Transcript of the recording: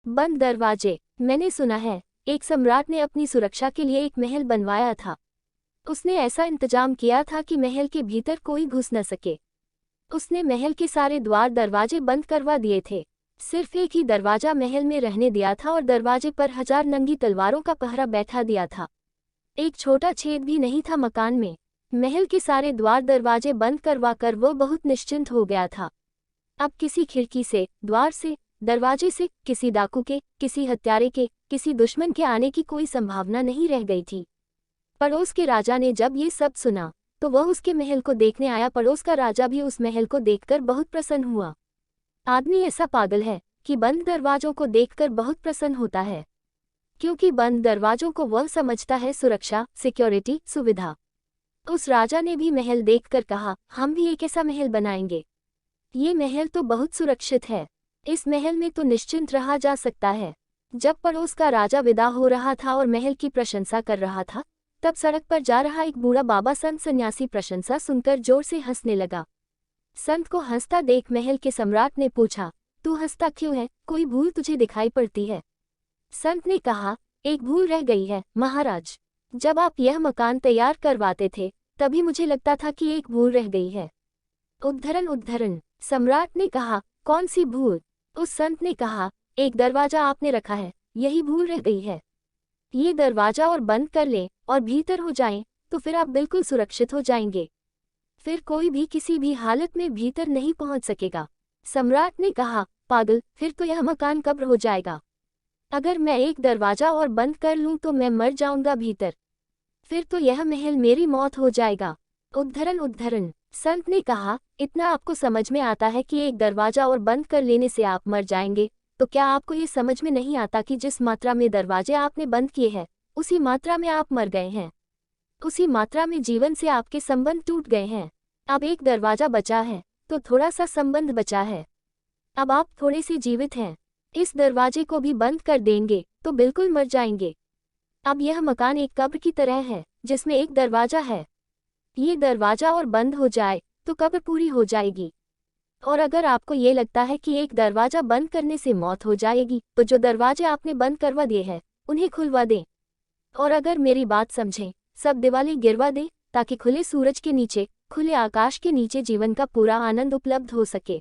बंद दरवाजे। मैंने सुना है एक सम्राट ने अपनी सुरक्षा के लिए एक महल बनवाया था। उसने ऐसा इंतजाम किया था कि महल के भीतर कोई घुस न सके। उसने महल के सारे द्वार दरवाजे बंद करवा दिए थे। सिर्फ एक ही दरवाजा महल में रहने दिया था और दरवाजे पर 1000 नंगी तलवारों का पहरा बैठा दिया था। एक छोटा छेद भी नहीं था मकान में। महल के सारे द्वार दरवाजे बंद करवा कर वो बहुत निश्चिंत हो गया था। अब किसी खिड़की से, द्वार से, दरवाजे से, किसी डाकू के, किसी हत्यारे के, किसी दुश्मन के आने की कोई संभावना नहीं रह गई थी। पड़ोस के राजा ने जब ये सब सुना तो वह उसके महल को देखने आया। पड़ोस का राजा भी उस महल को देखकर बहुत प्रसन्न हुआ। आदमी ऐसा पागल है कि बंद दरवाजों को देखकर बहुत प्रसन्न होता है, क्योंकि बंद दरवाजों को वह समझता है सुरक्षा, सिक्योरिटी, सुविधा। उस राजा ने भी महल देखकर कहा, हम भी एक ऐसा महल बनाएंगे। ये महल तो बहुत सुरक्षित है, इस महल में तो निश्चिंत रहा जा सकता है। जब पड़ोस का राजा विदा हो रहा था और महल की प्रशंसा कर रहा था, तब सड़क पर जा रहा एक बूढ़ा बाबा संत सन्यासी प्रशंसा सुनकर जोर से हंसने लगा। संत को हंसता देख महल के सम्राट ने पूछा, तू हंसता क्यों है? कोई भूल तुझे दिखाई पड़ती है? संत ने कहा, एक भूल रह गई है महाराज। जब आप यह मकान तैयार करवाते थे तभी मुझे लगता था कि एक भूल रह गई है। उद्धरण उद्धरण। सम्राट ने कहा, कौन सी भूल? उस संत ने कहा, एक दरवाजा आपने रखा है, यही भूल रह गई है। ये दरवाजा और बंद कर लें और भीतर हो जाएं तो फिर आप बिल्कुल सुरक्षित हो जाएंगे। फिर कोई भी किसी भी हालत में भीतर नहीं पहुंच सकेगा। सम्राट ने कहा, पागल, फिर तो यह मकान कब्र हो जाएगा। अगर मैं एक दरवाजा और बंद कर लूं तो मैं मर जाऊंगा भीतर। फिर तो यह महल मेरी मौत हो जाएगा। उद्धरण उद्धरण। संत ने कहा, इतना आपको समझ में आता है कि एक दरवाजा और बंद कर लेने से आप मर जाएंगे, तो क्या आपको ये समझ में नहीं आता कि जिस मात्रा में दरवाजे आपने बंद किए हैं उसी मात्रा में आप मर गए हैं। उसी मात्रा में जीवन से आपके संबंध टूट गए हैं। अब एक दरवाजा बचा है तो थोड़ा सा संबंध बचा है। अब आप थोड़े से जीवित हैं। इस दरवाजे को भी बंद कर देंगे तो बिल्कुल मर जाएंगे। अब यह मकान एक कब्र की तरह है जिसमें एक दरवाजा है। ये दरवाजा और बंद हो जाए तो कब्र पूरी हो जाएगी। और अगर आपको ये लगता है कि एक दरवाजा बंद करने से मौत हो जाएगी तो जो दरवाजे आपने बंद करवा दिए हैं उन्हें खुलवा दें। और अगर मेरी बात समझें, सब दिवाली गिरवा दें ताकि खुले सूरज के नीचे, खुले आकाश के नीचे जीवन का पूरा आनंद उपलब्ध हो सके।